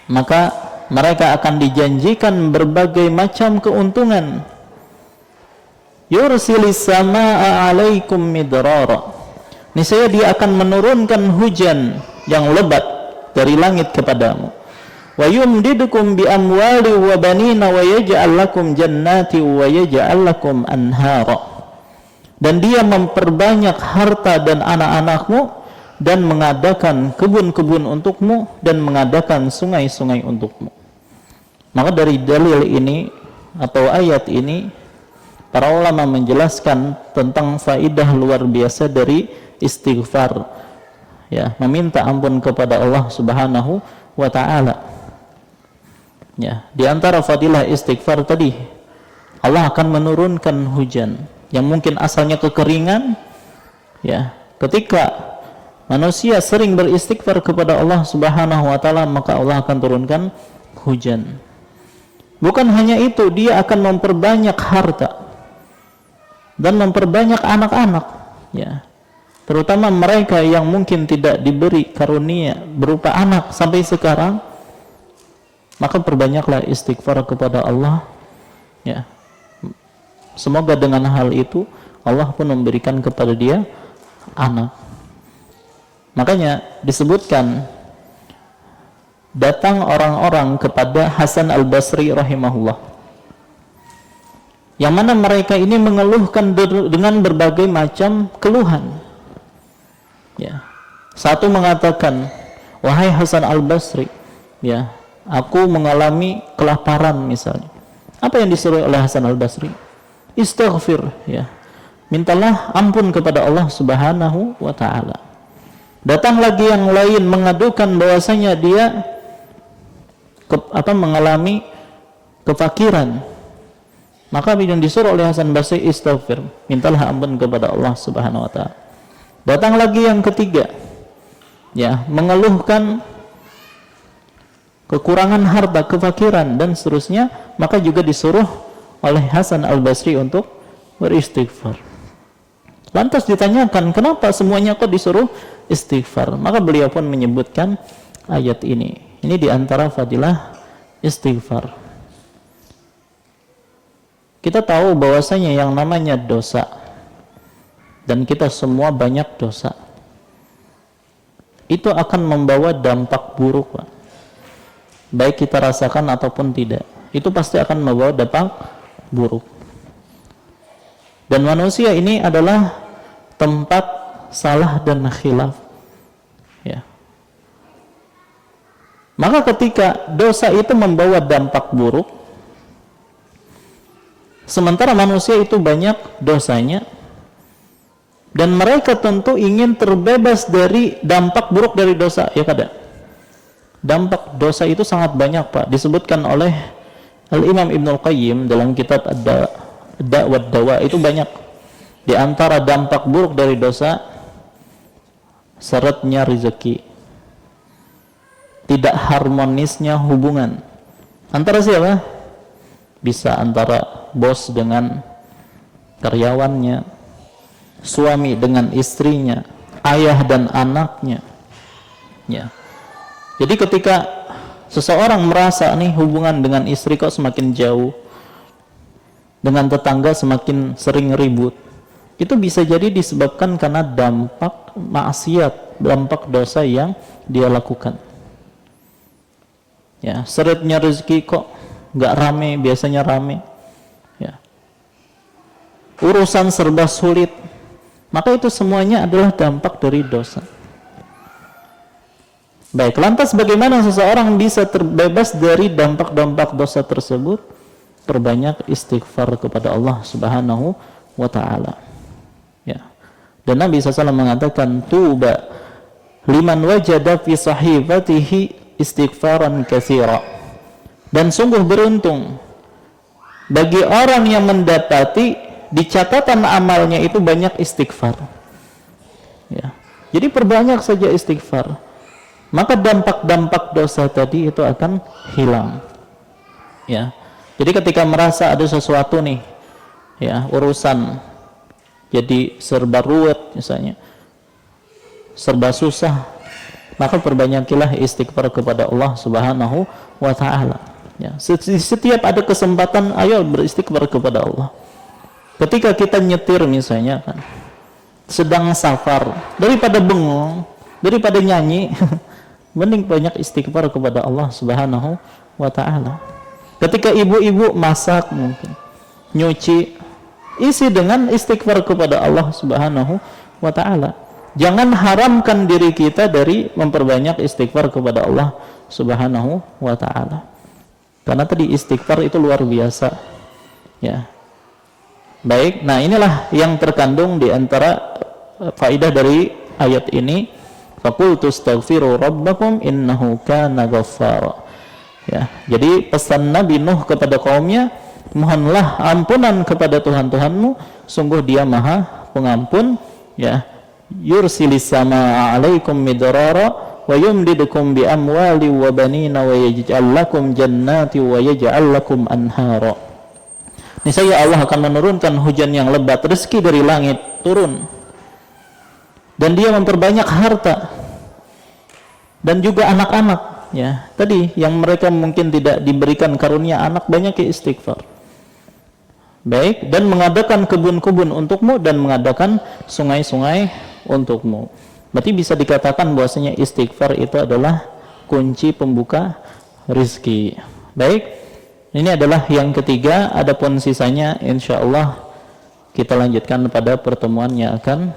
maka mereka akan dijanjikan berbagai macam keuntungan. Yursilis samaa'a 'alaikum midrara. Niscaya Dia akan menurunkan hujan yang lebat dari langit kepadamu. Wa yumdidukum bi amwali wa banina wa yaj'al lakum jannati wa yaj'al lakum anhara. Dan Dia memperbanyak harta dan anak-anakmu dan mengadakan kebun-kebun untukmu dan mengadakan sungai-sungai untukmu. Maka dari dalil ini atau ayat ini para ulama menjelaskan tentang faidah luar biasa dari istighfar ya, meminta ampun kepada Allah Subhanahu wa taala. Ya, di antara fadilah istighfar tadi, Allah akan menurunkan hujan yang mungkin asalnya kekeringan ya. Ketika manusia sering beristighfar kepada Allah Subhanahu wa taala, maka Allah akan turunkan hujan. Bukan hanya itu, Dia akan memperbanyak harta dan memperbanyak anak-anak ya. Terutama mereka yang mungkin tidak diberi karunia berupa anak sampai sekarang, maka perbanyaklah istighfar kepada Allah ya. Semoga dengan hal itu Allah pun memberikan kepada dia anak. Makanya disebutkan datang orang-orang kepada Hasan al-Basri rahimahullah, yang mana mereka ini mengeluhkan dengan berbagai macam keluhan ya. Satu mengatakan, wahai Hasan al-Basri ya, aku mengalami kelaparan misalnya. Apa yang disuruh oleh Hasan al-Basri? Istighfir ya, mintalah ampun kepada Allah Subhanahu wa taala. Datang lagi yang lain mengadukan bahwasanya dia mengalami kefakiran. Maka yang disuruh oleh Hasan Basri, istighfir, mintalah ampun kepada Allah Subhanahu wa taala. Datang lagi yang ketiga ya, mengeluhkan kekurangan harta, kefakiran dan seterusnya, maka juga disuruh oleh Hasan al-Basri untuk beristighfar. Lantas ditanyakan, kenapa semuanya kok disuruh istighfar? Maka beliau pun menyebutkan ayat ini. Ini diantara fadilah istighfar. Kita tahu bahwasanya yang namanya dosa, dan kita semua banyak dosa, itu akan membawa dampak buruk, Pak. Baik kita rasakan ataupun tidak, itu pasti akan membawa dampak buruk. Dan manusia ini adalah tempat salah dan khilaf ya. Maka ketika dosa itu membawa dampak buruk, sementara manusia itu banyak dosanya, dan mereka tentu ingin terbebas dari dampak buruk dari dosa, ya kada? Dampak dosa itu sangat banyak, Pak. Disebutkan oleh Al-Imam Ibnul Qayyim dalam kitab Ad-Da' wad Dawa, itu banyak. Di antara dampak buruk dari dosa, seretnya rezeki, tidak harmonisnya hubungan antara siapa? Bisa antara bos dengan karyawannya, suami dengan istrinya, ayah dan anaknya, ya. Jadi ketika seseorang merasa nih hubungan dengan istri kok semakin jauh, dengan tetangga semakin sering ribut, itu bisa jadi disebabkan karena dampak maksiat, dampak dosa yang dia lakukan. Ya, seretnya rezeki kok nggak rame, biasanya rame. Ya. Urusan serba sulit, maka itu semuanya adalah dampak dari dosa. Baik, lantas bagaimana seseorang bisa terbebas dari dampak-dampak dosa tersebut? Perbanyak istighfar kepada Allah Subhanahu wa ta'ala. Ya. Dan Nabi SAW mengatakan, tuba liman wajada fi sahifatihi istighfaran katsira. Dan sungguh beruntung bagi orang yang mendapati di catatan amalnya itu banyak istighfar. Ya. Jadi perbanyak saja istighfar, maka dampak-dampak dosa tadi itu akan hilang. Ya. Jadi ketika merasa ada sesuatu nih, ya, urusan jadi serba ruwet misalnya, serba susah, maka perbanyakilah istighfar kepada Allah Subhanahu wa ta'ala. Ya. Setiap ada kesempatan, ayo beristighfar kepada Allah. Ketika kita nyetir misalnya kan, sedang safar, daripada bengong, daripada nyanyi, mending banyak istighfar kepada Allah Subhanahu wa ta'ala. Ketika ibu-ibu masak mungkin, nyuci, isi dengan istighfar kepada Allah Subhanahu wa ta'ala. Jangan haramkan diri kita dari memperbanyak istighfar kepada Allah Subhanahu wa ta'ala. Karena tadi istighfar itu luar biasa. Ya. Baik, nah inilah yang terkandung di antara faidah dari ayat ini. Faqultu astaghfiru rabbakum innahu kana ghaffara. Ya, jadi pesan Nabi Nuh kepada kaumnya, mohonlah ampunan kepada Tuhan-Tuhanmu, sungguh Dia Maha Pengampun, ya. Yursilis samaa 'alaikum midrara wa yumdidukum bi amwali wa banina wa yaj'al lakum jannati wa yaj'al lakum anhara. Niscaya Allah akan menurunkan hujan yang lebat, rezeki dari langit turun, dan Dia memperbanyak harta dan juga anak-anak. Ya, tadi yang mereka mungkin tidak diberikan karunia anak, banyak istighfar. Baik, dan mengadakan kebun-kebun untukmu dan mengadakan sungai-sungai untukmu. Berarti bisa dikatakan bahwasanya istighfar itu adalah kunci pembuka rizki. Baik, ini adalah yang ketiga. Adapun sisanya insyaallah kita lanjutkan pada pertemuan yang akan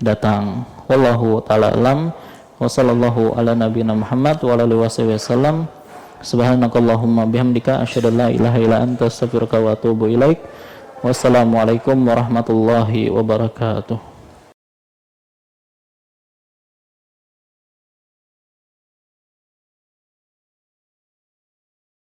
datang. Wallahu ta'ala alam. Wa sallallahu ala nabiyina Muhammad wa ala alihi wasallam. Subhanakallahumma bihamdika asyhadu an la ilaha illa anta astaghfiruka wa atubu ilaik. Wassalamualaikum warahmatullahi wabarakatuh.